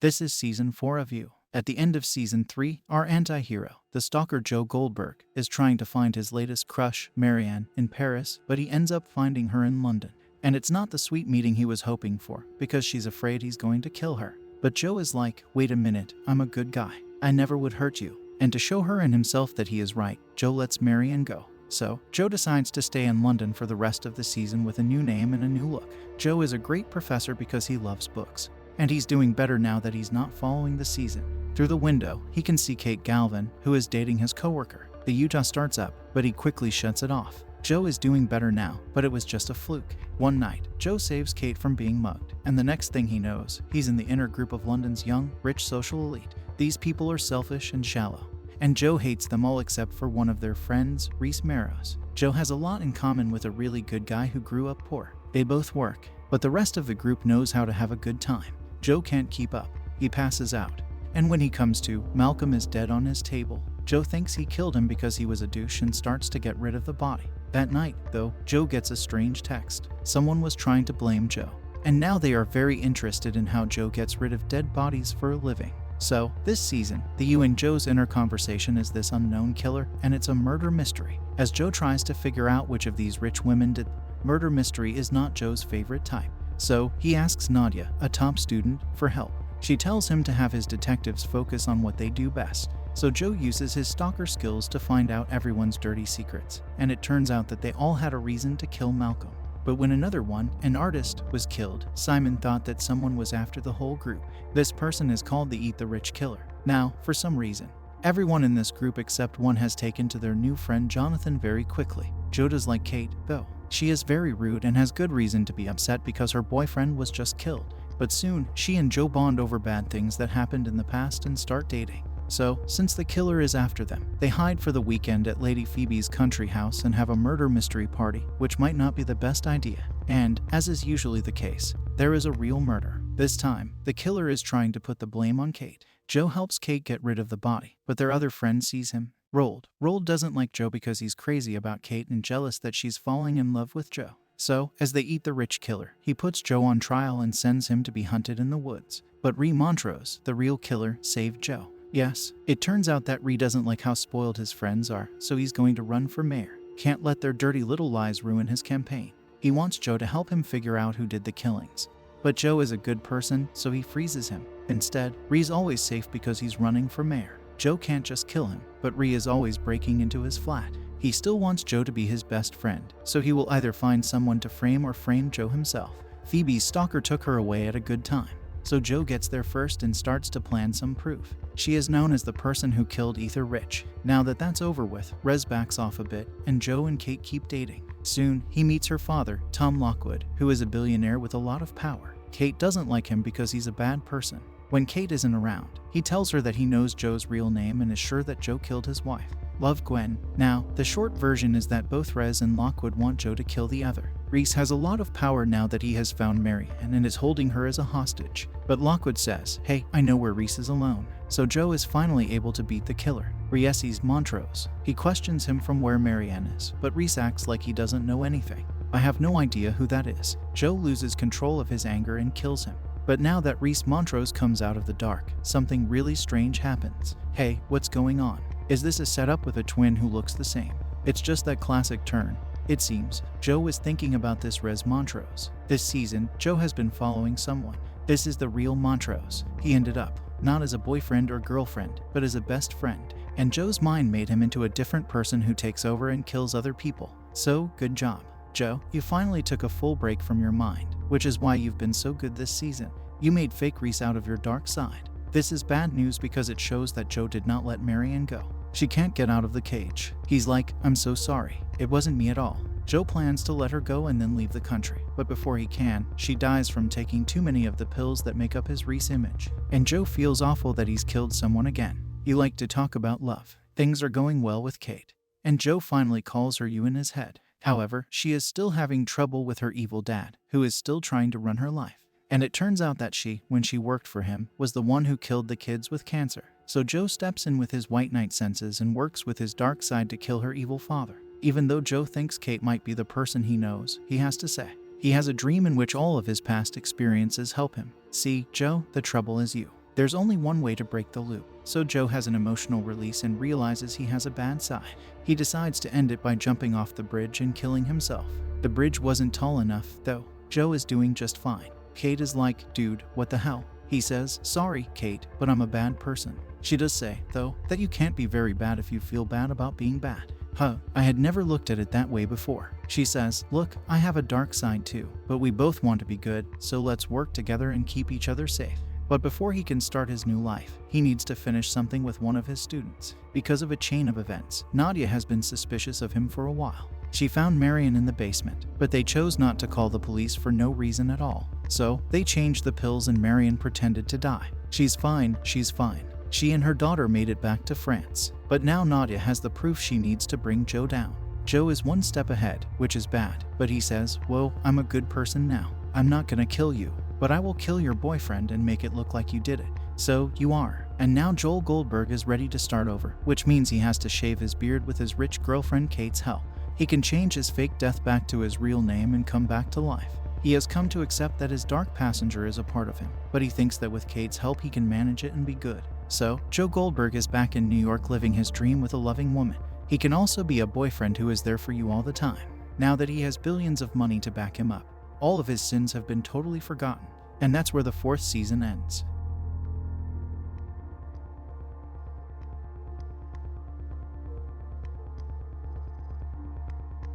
This is Season 4 of You. At the end of Season 3, our anti-hero, the stalker Joe Goldberg, is trying to find his latest crush, Marianne, in Paris, but he ends up finding her in London. And it's not the sweet meeting he was hoping for, because she's afraid he's going to kill her. But Joe is like, wait a minute, I'm a good guy. I never would hurt you. And to show her and himself that he is right, Joe lets Marianne go. So, Joe decides to stay in London for the rest of the season with a new name and a new look. Joe is a great professor because he loves books. And he's doing better now that he's not following the season. Through the window, he can see Kate Galvin, who is dating his coworker. The Utah starts up, but he quickly shuts it off. Joe is doing better now, but it was just a fluke. One night, Joe saves Kate from being mugged, and the next thing he knows, he's in the inner group of London's young, rich social elite. These people are selfish and shallow, and Joe hates them all except for one of their friends, Reese Marrows. Joe has a lot in common with a really good guy who grew up poor. They both work, but the rest of the group knows how to have a good time. Joe can't keep up. He passes out. And when he comes to, Malcolm is dead on his table. Joe thinks he killed him because he was a douche and starts to get rid of the body. That night, though, Joe gets a strange text. Someone was trying to blame Joe. And now they are very interested in how Joe gets rid of dead bodies for a living. So, this season, the you and Joe's inner conversation is this unknown killer, and it's a murder mystery. As Joe tries to figure out which of these rich women did, murder mystery is not Joe's favorite type. So, he asks Nadia, a top student, for help. She tells him to have his detectives focus on what they do best. So Joe uses his stalker skills to find out everyone's dirty secrets. And it turns out that they all had a reason to kill Malcolm. But when another one, an artist, was killed, Simon thought that someone was after the whole group. This person is called the Eat the Rich Killer. Now, for some reason, everyone in this group except one has taken to their new friend Jonathan very quickly. Joe does like Kate, though. She is very rude and has good reason to be upset because her boyfriend was just killed. But soon, she and Joe bond over bad things that happened in the past and start dating. So, since the killer is after them, they hide for the weekend at Lady Phoebe's country house and have a murder mystery party, which might not be the best idea. And, as is usually the case, there is a real murder. This time, the killer is trying to put the blame on Kate. Joe helps Kate get rid of the body, but their other friend sees him. Roald doesn't like Joe because he's crazy about Kate and jealous that she's falling in love with Joe. So, as they eat the rich killer, he puts Joe on trial and sends him to be hunted in the woods. But Ree Montrose, the real killer, saved Joe. Yes, it turns out that Ree doesn't like how spoiled his friends are, so he's going to run for mayor. Can't let their dirty little lies ruin his campaign. He wants Joe to help him figure out who did the killings. But Joe is a good person, so he freezes him. Instead, Ree's always safe because he's running for mayor. Joe can't just kill him, but Ree is always breaking into his flat. He still wants Joe to be his best friend, so he will either find someone to frame or frame Joe himself. Phoebe's stalker took her away at a good time, so Joe gets there first and starts to plan some proof. She is known as the person who killed Ether Rich. Now that that's over with, Rez backs off a bit, and Joe and Kate keep dating. Soon, he meets her father, Tom Lockwood, who is a billionaire with a lot of power. Kate doesn't like him because he's a bad person. When Kate isn't around, he tells her that he knows Joe's real name and is sure that Joe killed his wife. Love Gwen. Now, the short version is that both Rez and Lockwood want Joe to kill the other. Reese has a lot of power now that he has found Marianne and is holding her as a hostage. But Lockwood says, hey, I know where Reese is alone. So Joe is finally able to beat the killer, Reese Montrose. He questions him from where Marianne is, but Reese acts like he doesn't know anything. I have no idea who that is. Joe loses control of his anger and kills him. But now that Reese Montrose comes out of the dark, something really strange happens. Hey, what's going on? Is this a setup with a twin who looks the same? It's just that classic turn. It seems Joe is thinking about this Rez Montrose. This season, Joe has been following someone. This is the real Montrose. He ended up not as a boyfriend or girlfriend, but as a best friend. And Joe's mind made him into a different person who takes over and kills other people. So, good job, Joe. You finally took a full break from your mind, which is why you've been so good this season. You made fake Reese out of your dark side. This is bad news because it shows that Joe did not let Marianne go. She can't get out of the cage. He's like, I'm so sorry. It wasn't me at all. Joe plans to let her go and then leave the country. But before he can, she dies from taking too many of the pills that make up his Reese image. And Joe feels awful that he's killed someone again. You like to talk about love. Things are going well with Kate. And Joe finally calls her you in his head. However, she is still having trouble with her evil dad, who is still trying to run her life. And it turns out that she, when she worked for him, was the one who killed the kids with cancer. So Joe steps in with his white knight senses and works with his dark side to kill her evil father. Even though Joe thinks Kate might be the person he knows, he has to say. He has a dream in which all of his past experiences help him. See, Joe, the trouble is you. There's only one way to break the loop, so Joe has an emotional release and realizes he has a bad side. He decides to end it by jumping off the bridge and killing himself. The bridge wasn't tall enough, though. Joe is doing just fine. Kate is like, dude, what the hell? He says, sorry, Kate, but I'm a bad person. She does say, though, that you can't be very bad if you feel bad about being bad. I had never looked at it that way before. She says, look, I have a dark side too, but we both want to be good, so let's work together and keep each other safe. But before he can start his new life, he needs to finish something with one of his students. Because of a chain of events, Nadia has been suspicious of him for a while. She found Marion in the basement, but they chose not to call the police for no reason at all. So, they changed the pills and Marion pretended to die. She's fine, she's fine. She and her daughter made it back to France. But now Nadia has the proof she needs to bring Joe down. Joe is one step ahead, which is bad, but he says, well, I'm a good person now. I'm not gonna kill you, but I will kill your boyfriend and make it look like you did it. So, you are. And now Joel Goldberg is ready to start over, which means he has to shave his beard with his rich girlfriend Kate's help. He can change his fake death back to his real name and come back to life. He has come to accept that his dark passenger is a part of him, but he thinks that with Kate's help he can manage it and be good. So, Joe Goldberg is back in New York living his dream with a loving woman. He can also be a boyfriend who is there for you all the time. Now that he has billions of money to back him up, all of his sins have been totally forgotten. And that's where the 4th season ends.